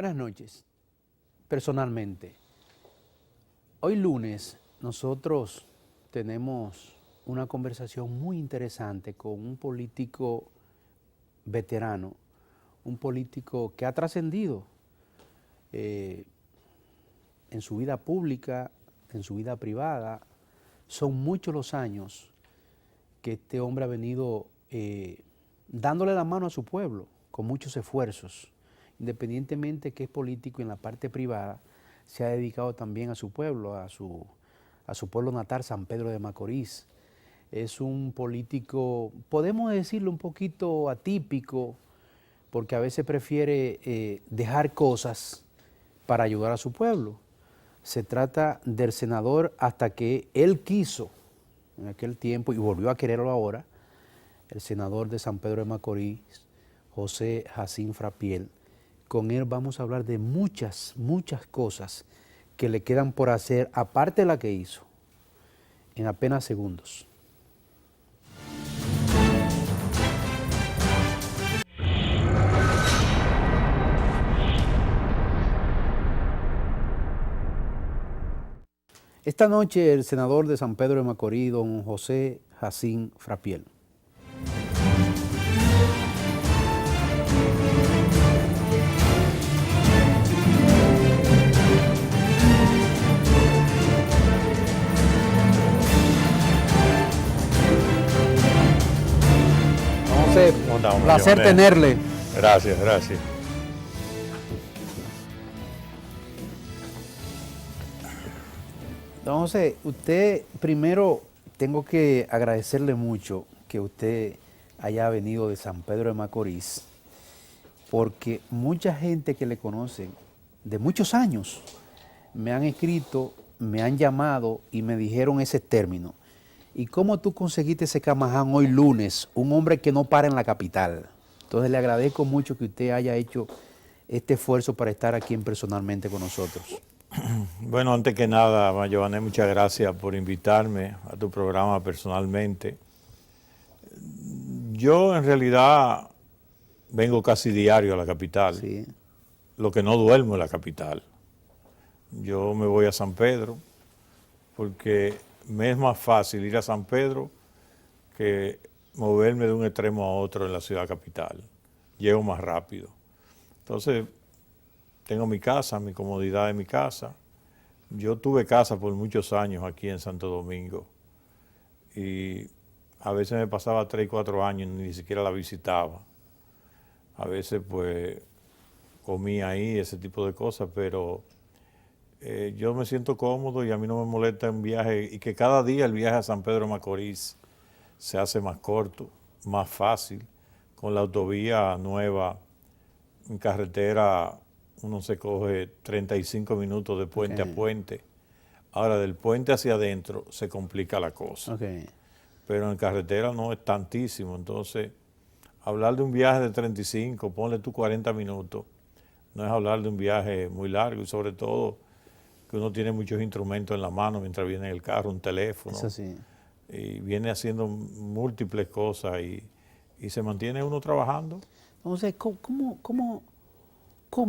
Buenas noches. Personalmente, hoy lunes nosotros tenemos una conversación muy interesante con un político veterano, un político que ha trascendido en su vida pública, en su vida privada. Son muchos los años que este hombre ha venido dándole la mano a su pueblo con muchos esfuerzos. Independientemente que es político en la parte privada, se ha dedicado también a su pueblo, a su pueblo natal, San Pedro de Macorís. Es un político, podemos decirlo, un poquito atípico, porque a veces prefiere dejar cosas para ayudar a su pueblo. Se trata del senador hasta que él quiso en aquel tiempo y volvió a quererlo ahora, el senador de San Pedro de Macorís, José Jacín Frapiel. Con él vamos a hablar de muchas cosas que le quedan por hacer, aparte de la que hizo, en apenas segundos. Esta noche el senador de San Pedro de Macorís, don José Jacín Frapiel. José, un placer tenerle. Gracias, gracias. Don José, usted primero tengo que agradecerle mucho que usted haya venido de San Pedro de Macorís, porque mucha gente que le conocen de muchos años me han escrito, me han llamado y me dijeron ese término. ¿Y cómo tú conseguiste ese Camaján hoy lunes? Un hombre que no para en la capital. Entonces le agradezco mucho que usted haya hecho este esfuerzo para estar aquí personalmente con nosotros. Bueno, antes que nada, Giovanni, muchas gracias por invitarme a tu programa personalmente. Yo en realidad vengo casi diario a la capital, Sí. Lo que no duermo en la capital. Yo me voy a San Pedro porque me es más fácil ir a San Pedro que moverme de un extremo a otro en la ciudad capital. Llego más rápido. Entonces, tengo mi casa, mi comodidad de mi casa. Yo tuve casa por muchos años aquí en Santo Domingo y a veces me pasaba 3, 4 años y ni siquiera la visitaba. A veces pues comía ahí, ese tipo de cosas, pero yo me siento cómodo y a mí no me molesta un viaje y que cada día el viaje a San Pedro de Macorís se hace más corto, más fácil. Con la autovía nueva, en carretera, uno se coge 35 minutos de puente a puente. Ahora, del puente hacia adentro se complica la cosa. Pero en carretera no es tantísimo. Entonces, hablar de un viaje de 35, ponle tú 40 minutos, no es hablar de un viaje muy largo y sobre todo que uno tiene muchos instrumentos en la mano mientras viene en el carro, un teléfono. Eso sí. Y viene haciendo múltiples cosas y se mantiene uno trabajando. Entonces, ¿cómo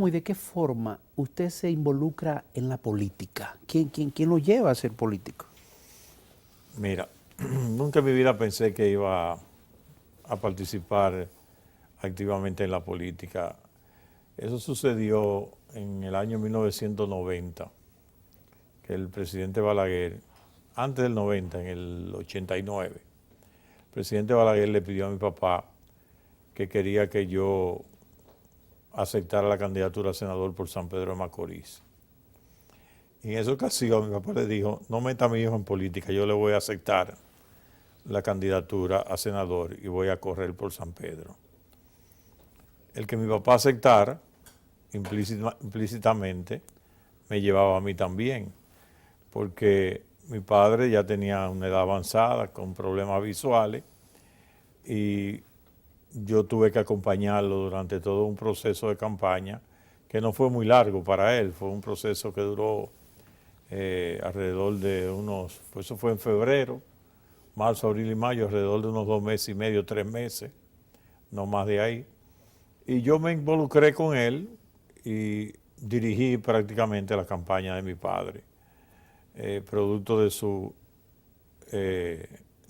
y de qué forma usted se involucra en la política? ¿Quién lo lleva a ser político? Mira, nunca en mi vida pensé que iba a participar activamente en la política. Eso sucedió en el año 1990, que el presidente Balaguer, antes del 90, en el 89, el presidente Balaguer le pidió a mi papá que quería que yo aceptara la candidatura a senador por San Pedro de Macorís. Y en esa ocasión mi papá le dijo, no meta a mi hijo en política, yo le voy a aceptar la candidatura a senador y voy a correr por San Pedro. El que mi papá aceptara, implícitamente, me llevaba a mí también, porque mi padre ya tenía una edad avanzada, con problemas visuales, y yo tuve que acompañarlo durante todo un proceso de campaña que no fue muy largo para él, fue un proceso que duró alrededor de pues eso fue en febrero, marzo, abril y mayo, alrededor de unos 2 meses y medio, 3 meses, no más de ahí. Y yo me involucré con él y dirigí prácticamente la campaña de mi padre, producto de sus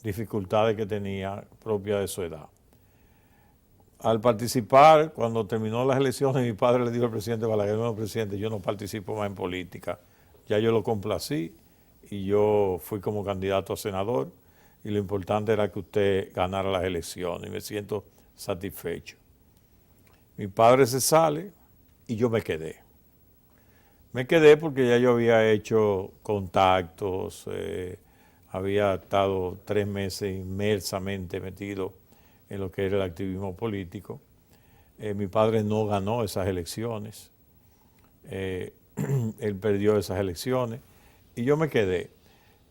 dificultades que tenía propia de su edad. Al participar, cuando terminó las elecciones, mi padre le dijo al presidente Balaguer: no, presidente, yo no participo más en política, ya yo lo complací y yo fui como candidato a senador y lo importante era que usted ganara las elecciones y me siento satisfecho. Mi padre se sale y yo me quedé. Me quedé porque ya yo había hecho contactos, había estado 3 meses inmersamente metido en lo que era el activismo político. Mi padre no ganó esas elecciones, él perdió esas elecciones y yo me quedé.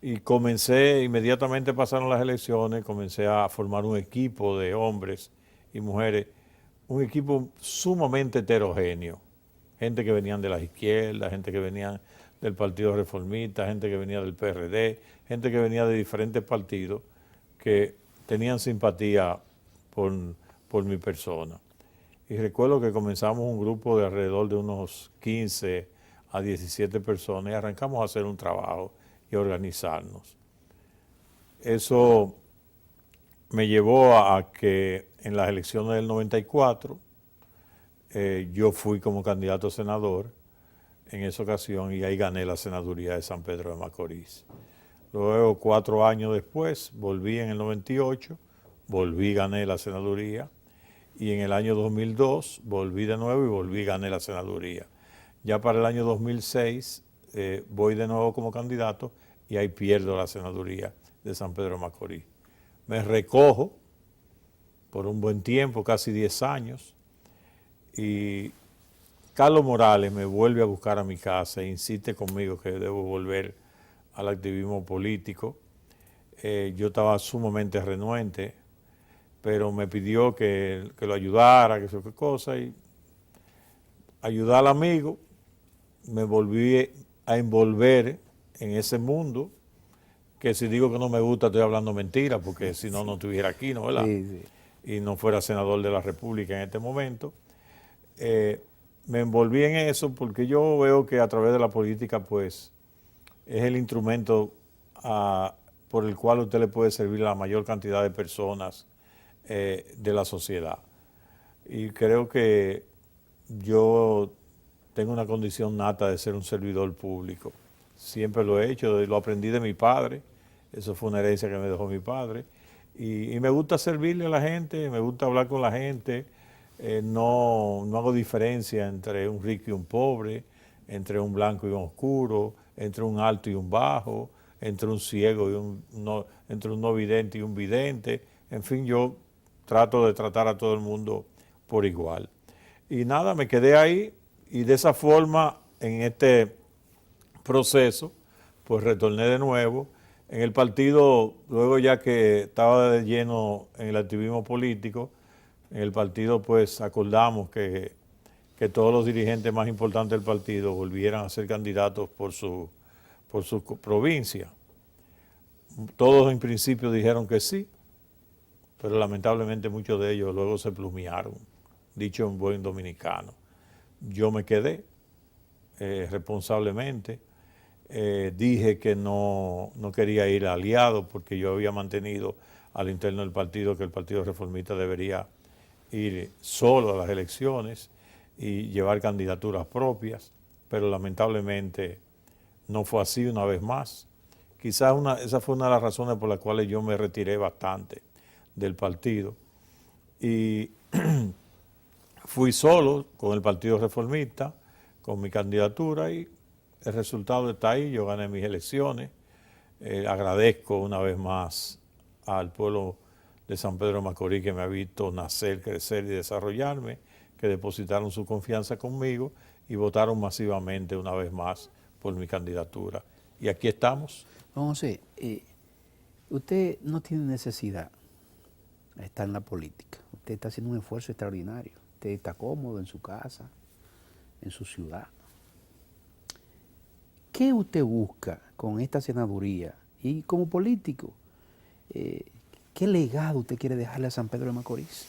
Y comencé, inmediatamente pasaron las elecciones, comencé a formar un equipo de hombres y mujeres, un equipo sumamente heterogéneo. Gente que venían de las izquierdas, gente que venían del Partido Reformista, gente que venía del PRD, gente que venía de diferentes partidos que tenían simpatía por mi persona. Y recuerdo que comenzamos un grupo de alrededor de unos 15 a 17 personas y arrancamos a hacer un trabajo y organizarnos. Eso me llevó a que en las elecciones del 94 yo fui como candidato a senador en esa ocasión y ahí gané la senaduría de San Pedro de Macorís. Luego, 4 años después, volví en el 98, volví, gané la senaduría y en el año 2002 volví de nuevo y volví, gané la senaduría. Ya para el año 2006 voy de nuevo como candidato y ahí pierdo la senaduría de San Pedro de Macorís. Me recojo por un buen tiempo, casi 10 años, y Carlos Morales me vuelve a buscar a mi casa e insiste conmigo que debo volver al activismo político. Yo estaba sumamente renuente, pero me pidió que lo ayudara, que eso qué cosa, y ayudar al amigo, me volví a envolver en ese mundo, que si digo que no me gusta estoy hablando mentira, porque si no, no estuviera aquí, ¿no? ¿Verdad? Sí, sí. Y no fuera senador de la República en este momento. Me envolví en eso porque yo veo que a través de la política, pues, es el instrumento por el cual usted le puede servir a la mayor cantidad de personas de la sociedad. Y creo que yo tengo una condición nata de ser un servidor público. Siempre lo he hecho, lo aprendí de mi padre, eso fue una herencia que me dejó mi padre. Y me gusta servirle a la gente, me gusta hablar con la gente, no hago diferencia entre un rico y un pobre, entre un blanco y un oscuro, entre un alto y un bajo, entre un ciego y entre un no vidente y un vidente. En fin, yo trato de tratar a todo el mundo por igual. Y nada, me quedé ahí y de esa forma, en este proceso, pues retorné de nuevo. En el partido, luego ya que estaba de lleno en el activismo político, en el partido pues acordamos que todos los dirigentes más importantes del partido volvieran a ser candidatos por su provincia. Todos en principio dijeron que sí, pero lamentablemente muchos de ellos luego se plumearon, dicho en buen dominicano. Yo me quedé responsablemente, dije que no quería ir aliado porque yo había mantenido al interno del partido que el Partido Reformista debería ir solo a las elecciones y llevar candidaturas propias, pero lamentablemente no fue así una vez más. Quizás esa fue una de las razones por las cuales yo me retiré bastante del partido y fui solo con el Partido Reformista, con mi candidatura y el resultado está ahí, yo gané mis elecciones. Agradezco una vez más al pueblo de San Pedro de Macorís que me ha visto nacer, crecer y desarrollarme, que depositaron su confianza conmigo y votaron masivamente una vez más por mi candidatura. Y aquí estamos. Don José, usted no tiene necesidad de estar en la política. Usted está haciendo un esfuerzo extraordinario. Usted está cómodo en su casa, en su ciudad. ¿Qué usted busca con esta senaduría y como político? ¿Qué legado usted quiere dejarle a San Pedro de Macorís?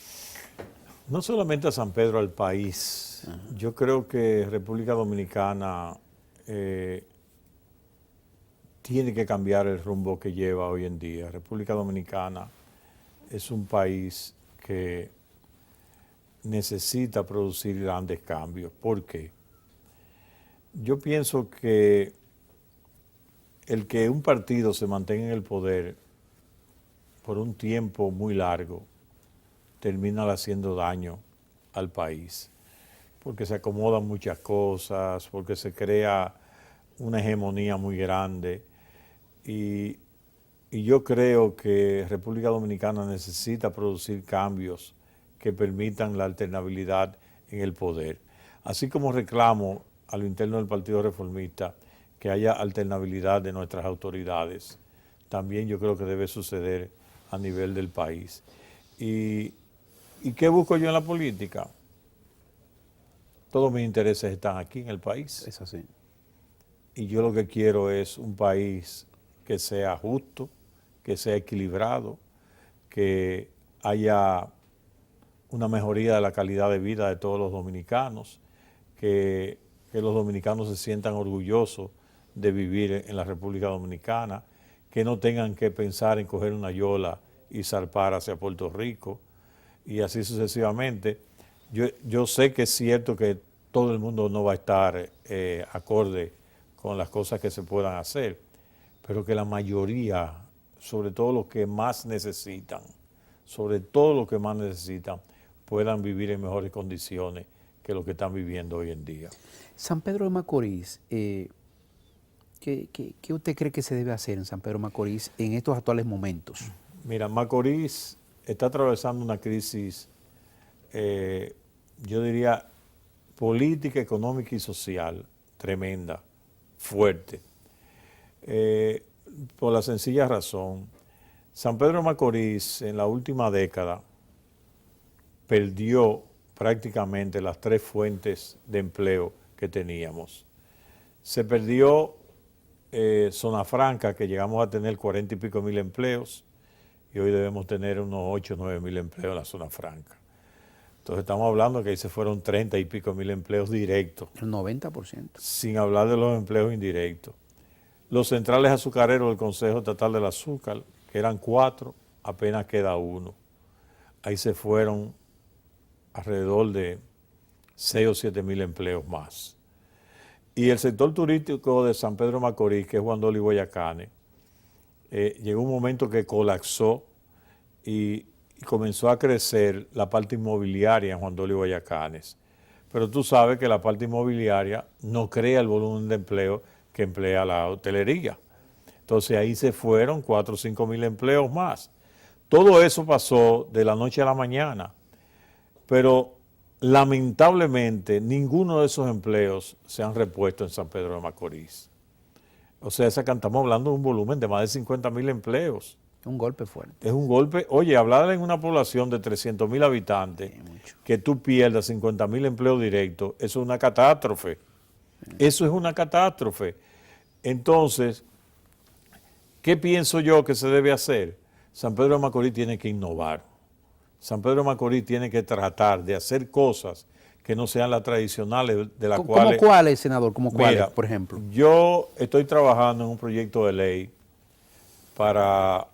No solamente a San Pedro, al país. Ajá. Yo creo que República Dominicana tiene que cambiar el rumbo que lleva hoy en día. República Dominicana es un país que necesita producir grandes cambios. ¿Por qué? Yo pienso que el que un partido se mantenga en el poder por un tiempo muy largo termina haciendo daño al país, porque se acomodan muchas cosas, porque se crea una hegemonía muy grande y yo creo que República Dominicana necesita producir cambios que permitan la alternabilidad en el poder. Así como reclamo a lo interno del Partido Reformista que haya alternabilidad de nuestras autoridades, también yo creo que debe suceder a nivel del país. ¿Y qué busco yo en la política? Todos mis intereses están aquí en el país. Es así. Y yo lo que quiero es un país que sea justo, que sea equilibrado, que haya una mejoría de la calidad de vida de todos los dominicanos, que los dominicanos se sientan orgullosos de vivir en la República Dominicana, que no tengan que pensar en coger una yola y zarpar hacia Puerto Rico, y así sucesivamente. Yo sé que es cierto que todo el mundo no va a estar acorde con las cosas que se puedan hacer, pero que la mayoría, sobre todo los que más necesitan, puedan vivir en mejores condiciones que lo que están viviendo hoy en día. San Pedro de Macorís, ¿qué usted cree que se debe hacer en San Pedro de Macorís en estos actuales momentos? Mira, Macorís está atravesando una crisis, yo diría, política, económica y social tremenda, fuerte. Por la sencilla razón, San Pedro de Macorís en la última década perdió prácticamente las 3 fuentes de empleo que teníamos. Se perdió Zona Franca, que llegamos a tener 40 y pico mil empleos, y hoy debemos tener unos 8 o 9 mil empleos en la Zona Franca. Entonces estamos hablando que ahí se fueron 30 y pico mil empleos directos. El 90%. Sin hablar de los empleos indirectos. Los centrales azucareros del Consejo Estatal del Azúcar, que eran 4, apenas queda 1. Ahí se fueron alrededor de 6 o 7 mil empleos más. Y el sector turístico de San Pedro de Macorís, que es Juan Dolio y Guayacanes, llegó un momento que colapsó y comenzó a crecer la parte inmobiliaria en Juan Dolio y Guayacanes. Pero tú sabes que la parte inmobiliaria no crea el volumen de empleo que emplea la hotelería. Entonces ahí se fueron 4 o 5 mil empleos más. Todo eso pasó de la noche a la mañana, pero lamentablemente ninguno de esos empleos se han repuesto en San Pedro de Macorís. O sea, estamos hablando de un volumen de más de 50 mil empleos. Un golpe fuerte. Es un golpe. Oye, hablar en una población de 300 mil habitantes, que tú pierdas 50 mil empleos directos, eso es una catástrofe. Eso es una catástrofe. Entonces, ¿qué pienso yo que se debe hacer? San Pedro de Macorís tiene que innovar. San Pedro de Macorís tiene que tratar de hacer cosas que no sean las tradicionales de las cuales... ¿Cómo cuáles, senador? ¿Cómo cuáles, Mira, por ejemplo? Yo estoy trabajando en un proyecto de ley para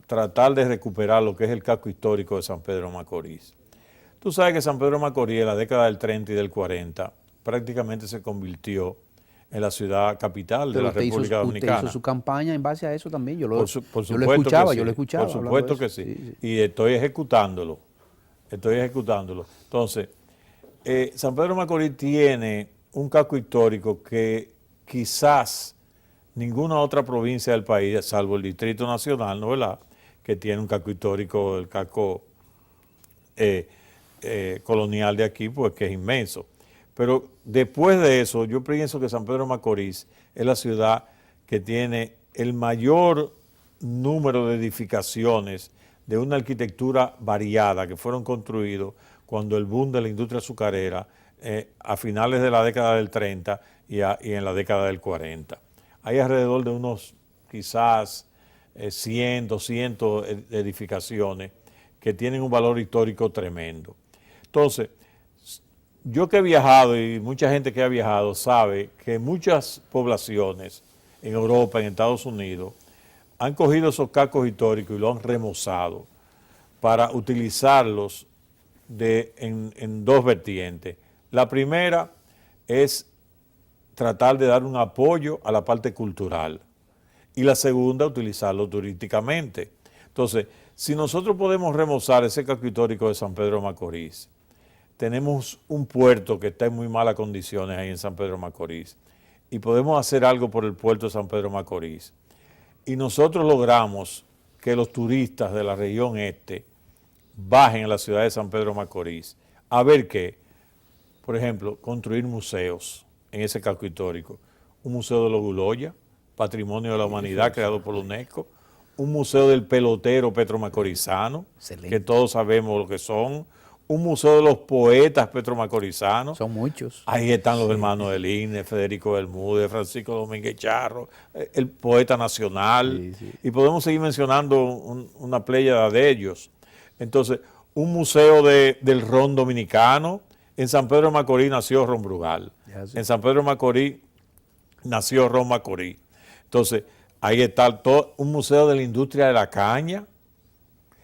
tratar de recuperar lo que es el casco histórico de San Pedro de Macorís. Tú sabes que San Pedro de Macorís en la década del 30 y del 40 prácticamente se convirtió en la ciudad capital de la República Dominicana. Usted hizo su campaña en base a eso también. Yo lo escuchaba. Por supuesto que sí. Sí. Y estoy ejecutándolo. Entonces, San Pedro de Macorís tiene un casco histórico que quizás ninguna otra provincia del país, salvo el Distrito Nacional, ¿no, verdad?, que tiene un casco histórico, el casco colonial de aquí, pues que es inmenso. Pero después de eso, yo pienso que San Pedro de Macorís es la ciudad que tiene el mayor número de edificaciones de una arquitectura variada que fueron construidos cuando el boom de la industria azucarera a finales de la década del 30 y en la década del 40. Hay alrededor de unos quizás 100, 200 edificaciones que tienen un valor histórico tremendo. Entonces, yo que he viajado y mucha gente que ha viajado sabe que muchas poblaciones en Europa, en Estados Unidos, han cogido esos cascos históricos y lo han remozado para utilizarlos en dos vertientes. La primera es tratar de dar un apoyo a la parte cultural y la segunda, utilizarlo turísticamente. Entonces, si nosotros podemos remozar ese casco histórico de San Pedro de Macorís, tenemos un puerto que está en muy malas condiciones ahí en San Pedro de Macorís y podemos hacer algo por el puerto de San Pedro de Macorís y nosotros logramos que los turistas de la región este bajen a la ciudad de San Pedro de Macorís a ver qué, por ejemplo, construir museos en ese casco histórico, un museo de los Guloya, Patrimonio de la Humanidad creado por la UNESCO, un museo del pelotero petromacorizano, que todos sabemos lo que son, un museo de los poetas petromacorizanos. Son muchos. Ahí están los hermanos del INE, Federico Bermúdez, Francisco Domínguez Charro, el poeta nacional, y podemos seguir mencionando una pléyada de ellos. Entonces, un museo del ron dominicano. En San Pedro de Macorís nació Ron Brugal. En San Pedro de Macorís nació Ron Macorís. Entonces, ahí está un museo de la industria de la caña.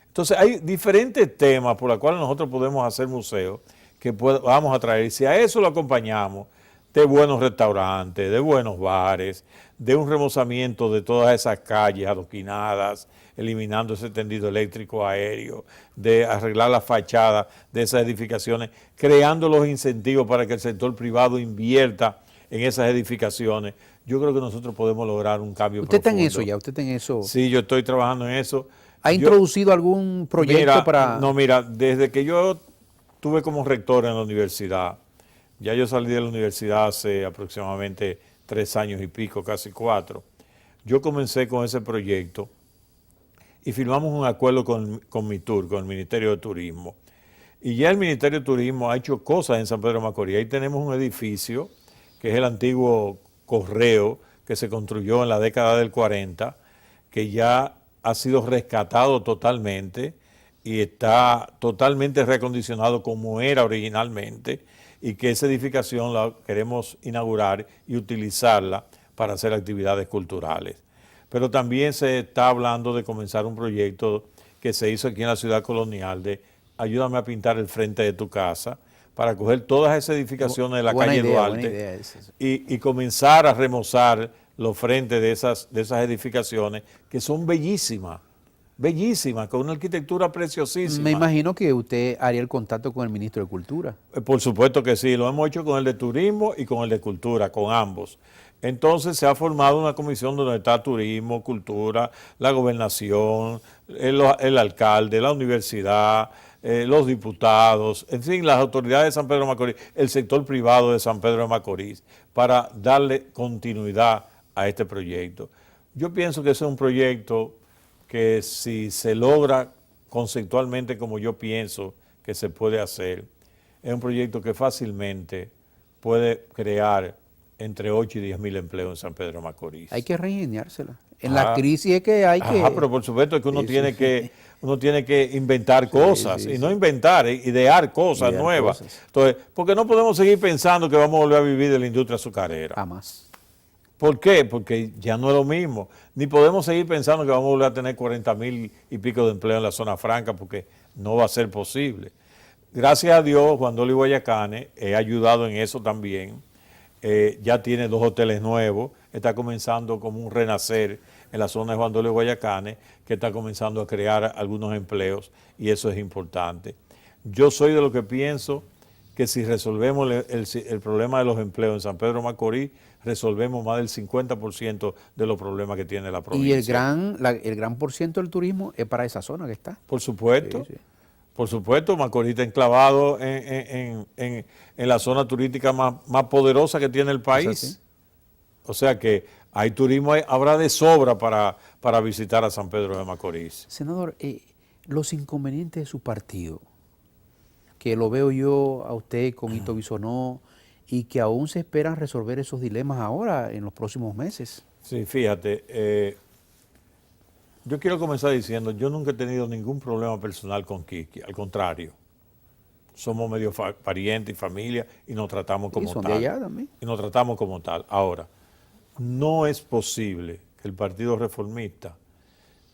Entonces, hay diferentes temas por los cuales nosotros podemos hacer museos que vamos a traer. Y si a eso lo acompañamos de buenos restaurantes, de buenos bares, de un remozamiento de todas esas calles adoquinadas, eliminando ese tendido eléctrico aéreo, de arreglar la fachada de esas edificaciones, creando los incentivos para que el sector privado invierta en esas edificaciones, yo creo que nosotros podemos lograr un cambio profundo. ¿Usted está en eso ya? ¿Usted está en eso? Sí, yo estoy trabajando en eso. ¿Ha introducido algún proyecto para...? No, mira, desde que yo estuve como rector en la universidad, ya yo salí de la universidad hace aproximadamente 3 años y pico, casi 4, yo comencé con ese proyecto y firmamos un acuerdo con MITUR, con el Ministerio de Turismo. Y ya el Ministerio de Turismo ha hecho cosas en San Pedro de Macorís. Ahí tenemos un edificio, que es el antiguo correo, que se construyó en la década del 40, que ya ha sido rescatado totalmente y está totalmente reacondicionado como era originalmente, y que esa edificación la queremos inaugurar y utilizarla para hacer actividades culturales. Pero también se está hablando de comenzar un proyecto que se hizo aquí en la ciudad colonial de ayúdame a pintar el frente de tu casa, para coger todas esas edificaciones de la calle Duarte y comenzar a remozar los frentes de esas edificaciones que son bellísimas, bellísimas, con una arquitectura preciosísima. Me imagino que usted haría el contacto con el ministro de Cultura. Por supuesto que sí, lo hemos hecho con el de Turismo y con el de Cultura, con ambos. Entonces se ha formado una comisión donde está Turismo, Cultura, la Gobernación, el alcalde, la universidad, los diputados, en fin, las autoridades de San Pedro de Macorís, el sector privado de San Pedro de Macorís, para darle continuidad a este proyecto. Yo pienso que ese es un proyecto que si se logra conceptualmente como yo pienso que se puede hacer, es un proyecto que fácilmente puede crear entre 8 y 10 mil empleos en San Pedro de Macorís. Hay que reingeniársela. En la crisis es que hay que... pero por supuesto es que uno tiene que inventar cosas, y no inventar, idear cosas nuevas. Entonces, porque no podemos seguir pensando que vamos a volver a vivir de la industria azucarera. Jamás. ¿Por qué? Porque ya no es lo mismo. Ni podemos seguir pensando que vamos a volver a tener 40,000 y pico de empleo en la zona franca, porque no va a ser posible. Gracias a Dios, Juan Dolio y Guayacanes he ayudado en eso también. Ya tiene 2 hoteles nuevos, está comenzando como un renacer en la zona de Juan Dolio y Guayacanes, que está comenzando a crear algunos empleos, y eso es importante. Yo soy de lo que pienso que si resolvemos el problema de los empleos en San Pedro de Macorís, resolvemos más del 50% de los problemas que tiene la provincia. Y el gran por ciento del turismo es para esa zona que está. Por supuesto. Sí. Por supuesto, Macorís está enclavado en la zona turística más poderosa que tiene el país. O sea que hay turismo, habrá de sobra para visitar a San Pedro de Macorís. Senador, los inconvenientes de su partido, que lo veo yo a usted con Hito Bisonó, y que aún se esperan resolver esos dilemas ahora, en los próximos meses. Sí, fíjate, yo quiero comenzar diciendo, yo nunca he tenido ningún problema personal con Kiki, al contrario. somos medio parientes y familia y nos tratamos Y como son tal. de allá también. Y nos tratamos como tal. Ahora, no es posible que el Partido Reformista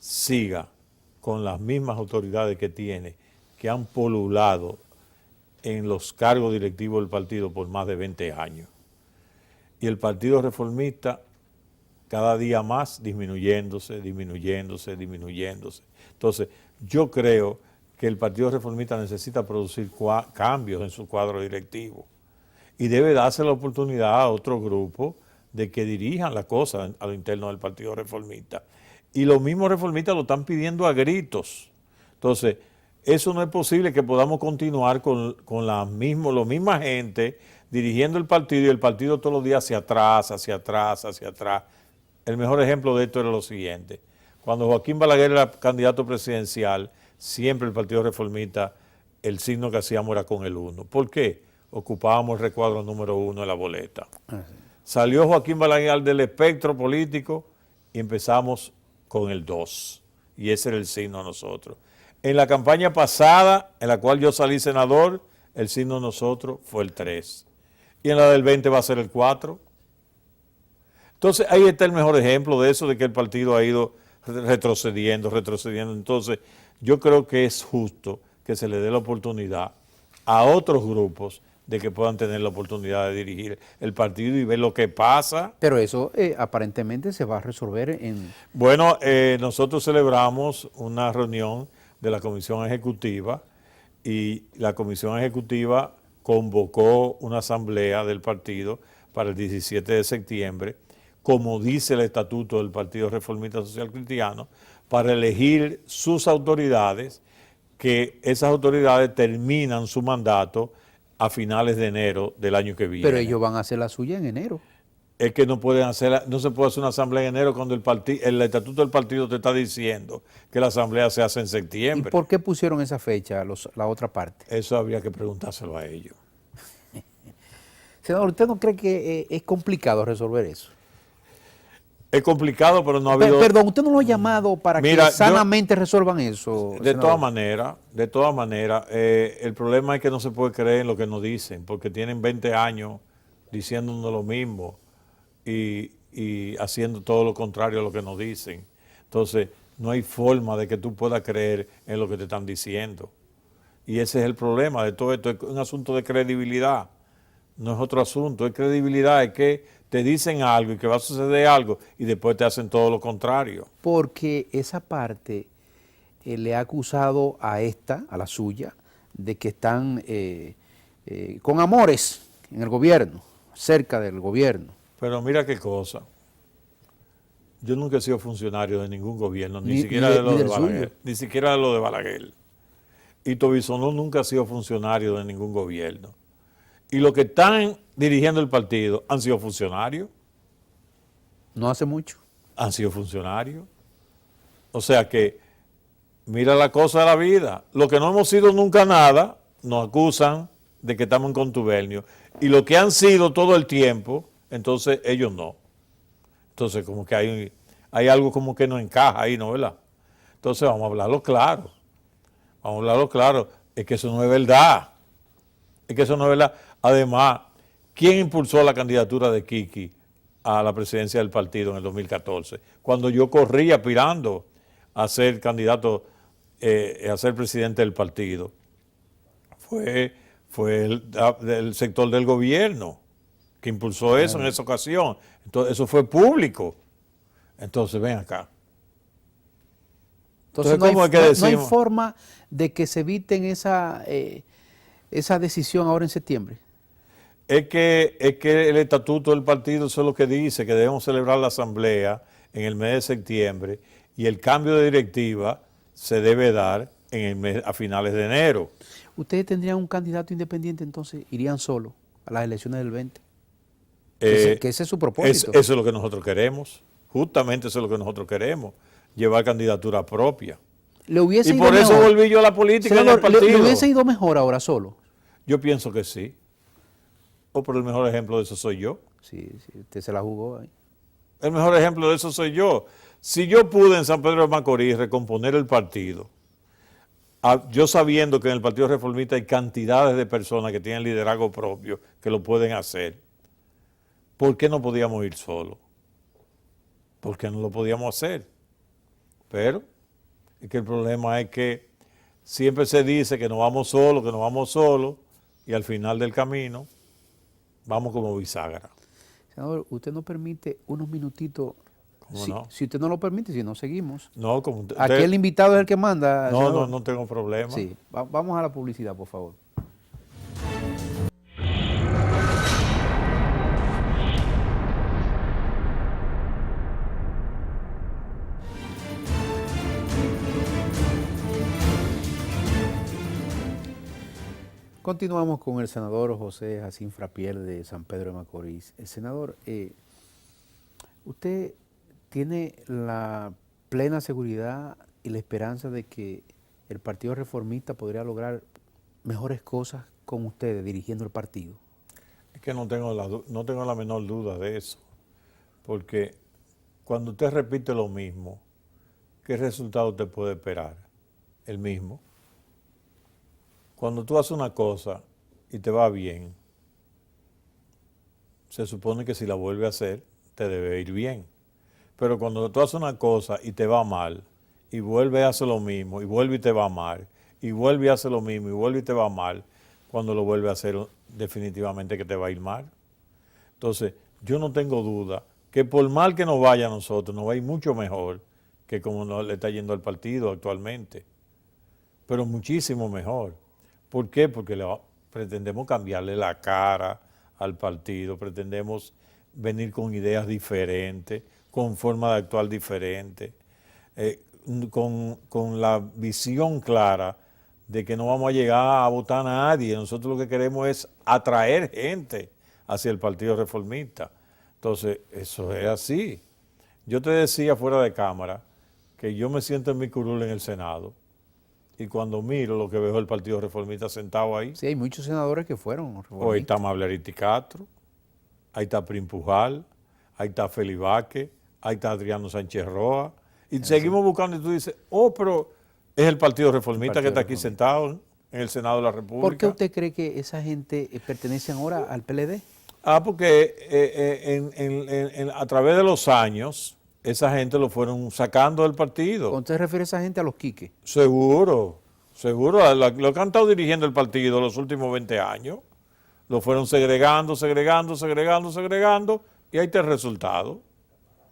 siga con las mismas autoridades que tiene, que han polulado en los cargos directivos del partido por más de 20 años. Y el Partido Reformista cada día más disminuyéndose. Entonces, yo creo que el Partido Reformista necesita producir cambios en su cuadro directivo y debe darse la oportunidad a otro grupo de que dirijan la cosa a lo interno del Partido Reformista. Y los mismos reformistas lo están pidiendo a gritos. Entonces, eso no es posible que podamos continuar con la misma gente dirigiendo el partido y el partido todos los días hacia atrás. El mejor ejemplo de esto era lo siguiente. Cuando Joaquín Balaguer era candidato presidencial, siempre el Partido Reformista, el signo que hacíamos era con el 1. ¿Por qué? Ocupábamos el recuadro número 1 de la boleta. Salió Joaquín Balaguer del espectro político y empezamos con el 2. Y ese era el signo de nosotros. En la campaña pasada, en la cual yo salí senador, el signo de nosotros fue el 3. Y en la del 20 va a ser el 4. Entonces, ahí está el mejor ejemplo de eso, de que el partido ha ido retrocediendo. Entonces, yo creo que es justo que se le dé la oportunidad a otros grupos de que puedan tener la oportunidad de dirigir el partido y ver lo que pasa. Pero eso aparentemente se va a resolver en... Bueno, nosotros celebramos una reunión de la Comisión Ejecutiva y la Comisión Ejecutiva convocó una asamblea del partido para el 17 de septiembre, como dice el estatuto del Partido Reformista Social Cristiano, para elegir sus autoridades, que esas autoridades terminan su mandato a finales de enero del año que viene. Pero ellos van a hacer la suya en enero. Es que no se puede hacer una asamblea en enero cuando el estatuto del partido te está diciendo que la asamblea se hace en ¿Y septiembre. por qué pusieron esa fecha la otra parte? Eso habría que preguntárselo a ellos. Senador, ¿usted no cree que es complicado resolver eso? Es complicado, pero no ha habido... Perdón, ¿usted no lo ha llamado para Mira, que sanamente resuelvan eso? De senador? todas maneras, el problema es que no se puede creer en lo que nos dicen, porque tienen 20 años diciéndonos lo mismo y haciendo todo lo contrario a lo que nos dicen. Entonces, no hay forma de que tú puedas creer en lo que te están diciendo. Y ese es el problema de todo esto, es un asunto de credibilidad. No es otro asunto, es credibilidad, es que te dicen algo y que va a suceder algo y después te hacen todo lo contrario. Porque esa parte le ha acusado a la suya, de que están con amores en el gobierno, cerca del gobierno. Pero mira qué cosa. Yo nunca he sido funcionario de ningún gobierno, ni Ni siquiera de lo ni de del Balaguer. suyo. Ni siquiera de lo de Balaguer. Y Tobisonó nunca ha sido funcionario de ningún gobierno. Y los que están dirigiendo el partido han sido funcionarios. No hace mucho. Han sido funcionarios. O sea que, mira la cosa de la vida. Los que no hemos sido nunca nada, nos acusan de que estamos en contubernio. Y los que han sido todo el tiempo, entonces ellos no. Entonces como que hay algo como que no encaja ahí, ¿no? ¿Verdad? Entonces vamos a hablarlo claro. Vamos a hablarlo claro. Es que eso no es verdad. Es que eso no es verdad. Además, ¿quién impulsó la candidatura de Kiki a la presidencia del partido en el 2014? Cuando yo corrí aspirando a ser candidato, a ser presidente del partido. Fue del sector del gobierno que impulsó eso en esa ocasión. Entonces, eso fue público. Entonces, ven acá. Entonces, ¿cómo es que no hay decimos? forma de que se eviten esa decisión ahora en septiembre. Es que el estatuto del partido eso es lo que dice, que debemos celebrar la asamblea en el mes de septiembre y el cambio de directiva se debe dar a finales de enero. ¿Ustedes tendrían un candidato independiente, entonces irían solo a las elecciones del 20? Que ese es su propósito. Eso es lo que nosotros queremos, justamente eso es lo que nosotros queremos, llevar candidatura propia. ¿Le hubiese Y ido por eso mejor? volví yo a la política en el Senador, partido. ¿le hubiese ido mejor ahora solo? Yo pienso que sí. O por el mejor ejemplo de eso soy yo. Sí, usted se la jugó ahí. El mejor ejemplo de eso soy yo. Si yo pude en San Pedro de Macorís recomponer el partido, yo sabiendo que en el Partido Reformista hay cantidades de personas que tienen liderazgo propio que lo pueden hacer, ¿por qué no podíamos ir solos? ¿Por qué no lo podíamos hacer? Pero es que el problema es que siempre se dice que nos vamos solos, y al final del camino vamos como bisagra. Senador, usted nos permite unos minutitos. ¿Cómo Si, no? si usted no lo permite, si no seguimos. No, como Aquí el invitado es el que manda. No, senador. no tengo problema. Sí, vamos a la publicidad, por favor. Continuamos con el senador José Jacín Frappier de San Pedro de Macorís. El senador, usted tiene la plena seguridad y la esperanza de que el Partido Reformista podría lograr mejores cosas con ustedes dirigiendo el partido. Es que no tengo la menor duda de eso, porque cuando usted repite lo mismo, ¿qué resultado te puede esperar? El mismo. Cuando tú haces una cosa y te va bien, se supone que si la vuelves a hacer, te debe ir bien. Pero cuando tú haces una cosa y te va mal, y vuelves a hacer lo mismo, y vuelve y te va mal, y vuelve a hacer lo mismo, y vuelve y te va mal, cuando lo vuelves a hacer, definitivamente que te va a ir mal. Entonces, yo no tengo duda que por mal que nos vaya a nosotros, nos va a ir mucho mejor que como nos le está yendo al partido actualmente. Pero muchísimo mejor. ¿Por qué? Porque pretendemos cambiarle la cara al partido, pretendemos venir con ideas diferentes, con forma de actuar diferente, con la visión clara de que no vamos a llegar a votar a nadie. Nosotros lo que queremos es atraer gente hacia el Partido Reformista. Entonces, eso es así. Yo te decía fuera de cámara que yo me siento en mi curul en el Senado, y cuando miro lo que veo el Partido Reformista sentado ahí. Sí, hay muchos senadores que fueron reformistas. Hoy está Mableriti Castro, ahí está Prim Pujal, ahí está Félix Vázquez, ahí está Adriano Sánchez Roa, y seguimos buscando y tú dices, pero es el Partido Reformista que está aquí sentado en el Senado de la República. ¿Por qué usted cree que esa gente pertenece ahora al PLD? Porque a través de los años, esa gente lo fueron sacando del partido. ¿Cuándo usted refiere a esa gente a los quiques? Seguro. Lo que han estado dirigiendo el partido los últimos 20 años, lo fueron segregando, y ahí está el resultado.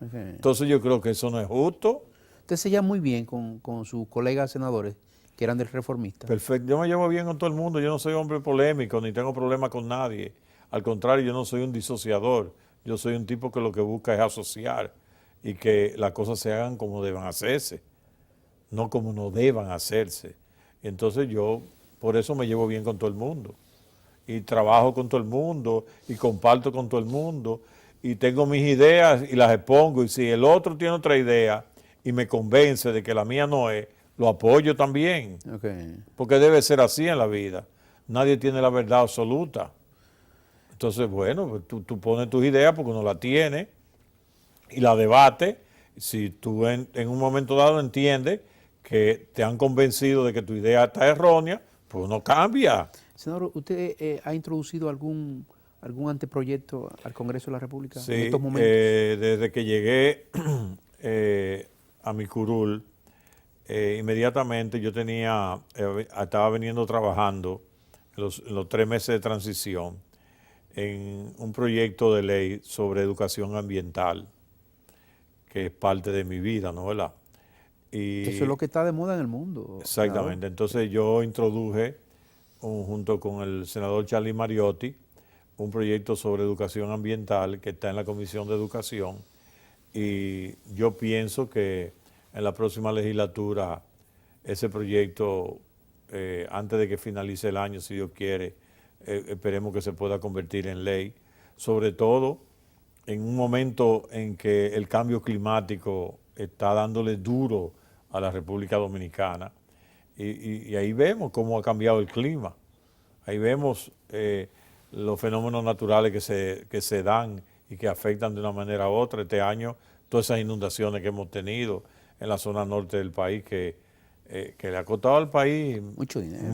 Okay. Entonces yo creo que eso no es justo. Usted se lleva muy bien con sus colegas senadores que eran del Reformista. Perfecto, yo me llevo bien con todo el mundo, yo no soy hombre polémico, ni tengo problemas con nadie. Al contrario, yo no soy un disociador, yo soy un tipo que lo que busca es asociar y que las cosas se hagan como deban hacerse, no como no deban hacerse. Entonces yo por eso me llevo bien con todo el mundo, y trabajo con todo el mundo, y comparto con todo el mundo, y tengo mis ideas y las expongo, y si el otro tiene otra idea y me convence de que la mía no es, lo apoyo también. Okay. Porque debe ser así en la vida. Nadie tiene la verdad absoluta. Entonces, bueno, pues tú pones tus ideas porque uno la tiene y la debate. Si tú en un momento dado entiendes que te han convencido de que tu idea está errónea, pues uno cambia. Senador, ¿usted ha introducido algún anteproyecto al Congreso de la República en estos momentos? Desde que llegué a mi curul, inmediatamente yo estaba veniendo trabajando en los 3 meses de transición en un proyecto de ley sobre educación ambiental, que es parte de mi vida, ¿no? ¿Verdad? Y eso es lo que está de moda en el mundo. Exactamente. Senador. Entonces yo introduje, junto con el senador Charlie Mariotti, un proyecto sobre educación ambiental que está en la Comisión de Educación, y yo pienso que en la próxima legislatura ese proyecto, antes de que finalice el año, si Dios quiere, esperemos que se pueda convertir en ley, sobre todo en un momento en que el cambio climático está dándole duro a la República Dominicana, y ahí vemos cómo ha cambiado el clima, ahí vemos los fenómenos naturales que se dan y que afectan de una manera u otra. Este año, todas esas inundaciones que hemos tenido en la zona norte del país, que que le ha costado al país Mucho dinero.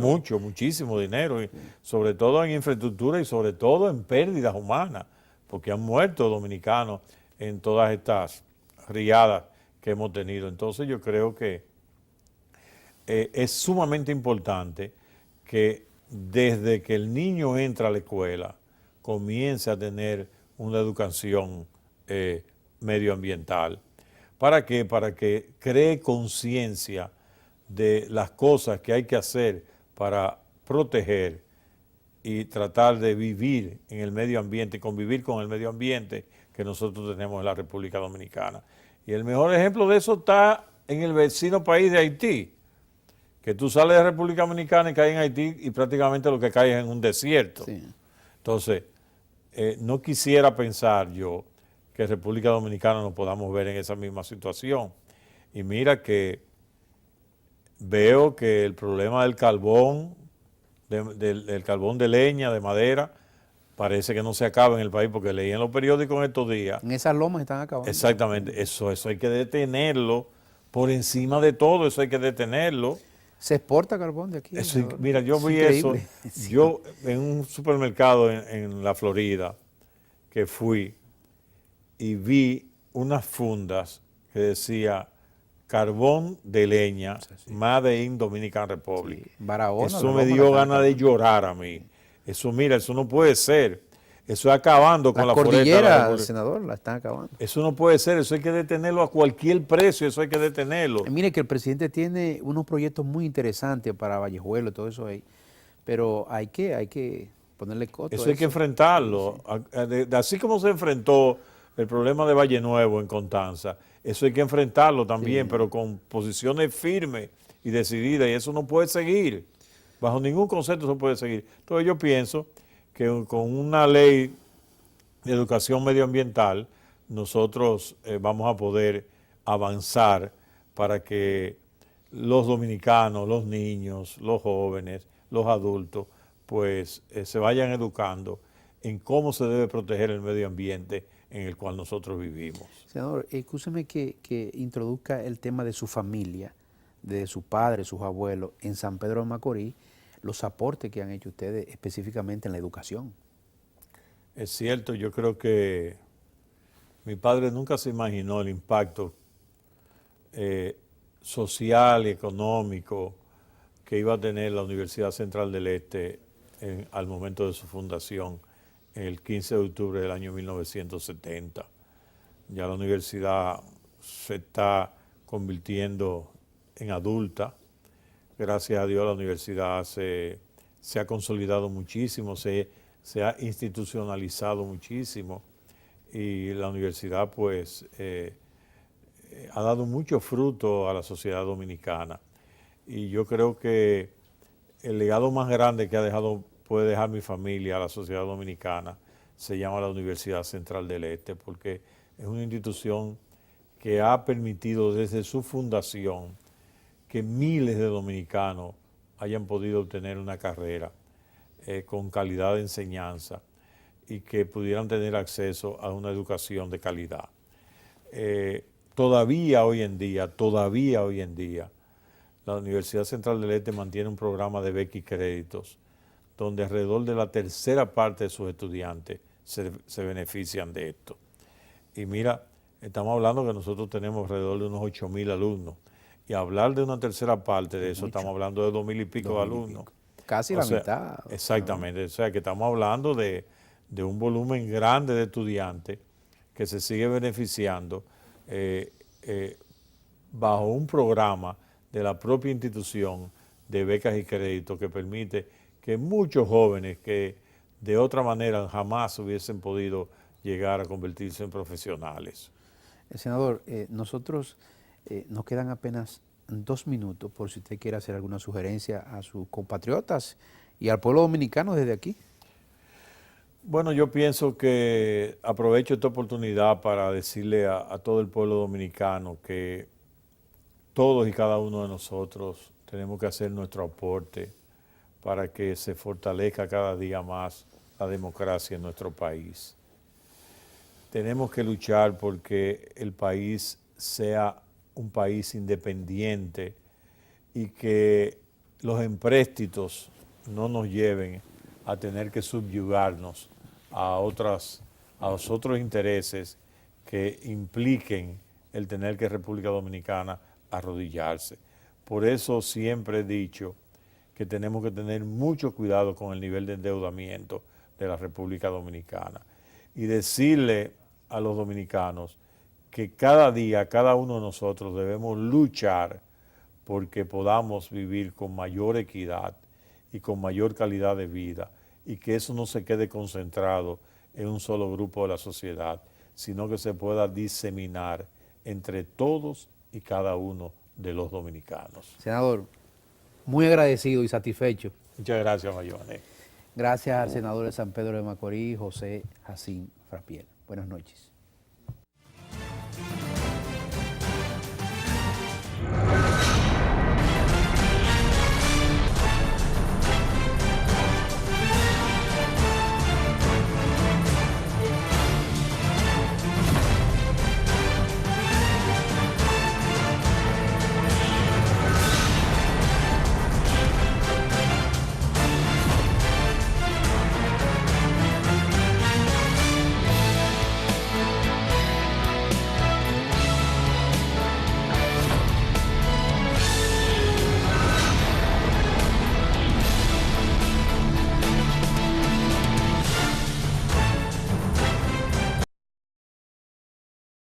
muchísimo dinero, y sobre todo en infraestructura y sobre todo en pérdidas humanas, porque han muerto dominicanos en todas estas riadas que hemos tenido. Entonces yo creo que es sumamente importante que desde que el niño entra a la escuela comience a tener una educación medioambiental. ¿Para qué? Para que cree conciencia de las cosas que hay que hacer para proteger y tratar de vivir en el medio ambiente y convivir con el medio ambiente que nosotros tenemos en la República Dominicana. Y el mejor ejemplo de eso está en el vecino país de Haití, que tú sales de República Dominicana y caes en Haití y prácticamente lo que caes es en un desierto. Sí. Entonces, no quisiera pensar yo que República Dominicana nos podamos ver en esa misma situación. Y mira que veo que el problema del carbón, del carbón de leña, de madera, parece que no se acaba en el país, porque leí en los periódicos en estos días. En esas lomas están acabando. Exactamente, eso hay que detenerlo, por encima de todo, eso hay que detenerlo. Se exporta carbón de aquí. Eso, mira, yo vi increíble. eso, Sí. yo en un supermercado en la Florida, que fui y vi unas fundas que decía carbón de leña, Made in Dominican Republic. Sí, Barahona, Eso la me loma dio la están ganas de acabando. llorar a mí. Eso, mira, eso no puede ser. Eso es acabando con Las la foresta de la cordilleras, República. senador, la están acabando. Eso no puede ser, eso hay que detenerlo a cualquier precio, eso hay que detenerlo. Mire que el presidente tiene unos proyectos muy interesantes para Vallejuelo y todo eso ahí, pero hay que ponerle coto Eso a hay que enfrentarlo. Así como se enfrentó el problema de Valle Nuevo en Constanza, eso hay que enfrentarlo también, Sí. pero con posiciones firmes y decididas, y eso no puede seguir. Bajo ningún concepto se puede seguir. Entonces yo pienso que con una ley de educación medioambiental nosotros vamos a poder avanzar para que los dominicanos, los niños, los jóvenes, los adultos, pues se vayan educando en cómo se debe proteger el medio ambiente en el cual nosotros vivimos. Senador, escúcheme que introduzca el tema de su familia, de su padre, sus abuelos, en San Pedro de Macorís, los aportes que han hecho ustedes específicamente en la educación. Es cierto, yo creo que mi padre nunca se imaginó el impacto social y económico que iba a tener la Universidad Central del Este al momento de su fundación, el 15 de octubre del año 1970. Ya la universidad se está convirtiendo en adulta. Gracias a Dios la universidad se ha consolidado muchísimo, se ha institucionalizado muchísimo, y la universidad pues ha dado mucho fruto a la sociedad dominicana. Y yo creo que el legado más grande que puede dejar mi familia a la sociedad dominicana se llama la Universidad Central del Este, porque es una institución que ha permitido desde su fundación que miles de dominicanos hayan podido obtener una carrera con calidad de enseñanza y que pudieran tener acceso a una educación de calidad. Todavía hoy en día, la Universidad Central del Este mantiene un programa de becas y créditos donde alrededor de la tercera parte de sus estudiantes se benefician de esto. Y mira, estamos hablando que nosotros tenemos alrededor de unos 8,000 alumnos. Y hablar de una tercera parte de eso, estamos hablando de 2,000 y pico de alumnos. Casi la mitad. Exactamente, o sea que estamos hablando de un volumen grande de estudiantes que se sigue beneficiando bajo un programa de la propia institución de becas y créditos que permite que muchos jóvenes que de otra manera jamás hubiesen podido llegar a convertirse en profesionales. Senador, nosotros nos quedan apenas 2 minutos por si usted quiere hacer alguna sugerencia a sus compatriotas y al pueblo dominicano desde aquí. Bueno, yo pienso que aprovecho esta oportunidad para decirle a todo el pueblo dominicano que todos y cada uno de nosotros tenemos que hacer nuestro aporte para que se fortalezca cada día más la democracia en nuestro país. Tenemos que luchar porque el país sea un país independiente y que los empréstitos no nos lleven a tener que subyugarnos a los otros intereses que impliquen el tener que República Dominicana arrodillarse. Por eso siempre he dicho que tenemos que tener mucho cuidado con el nivel de endeudamiento de la República Dominicana y decirle a los dominicanos que cada día, cada uno de nosotros debemos luchar porque podamos vivir con mayor equidad y con mayor calidad de vida y que eso no se quede concentrado en un solo grupo de la sociedad, sino que se pueda diseminar entre todos y cada uno de los dominicanos. Senador, muy agradecido y satisfecho. Muchas gracias, Mayone. Gracias al senador de San Pedro de Macorís, José Jacín Frappier. Buenas noches.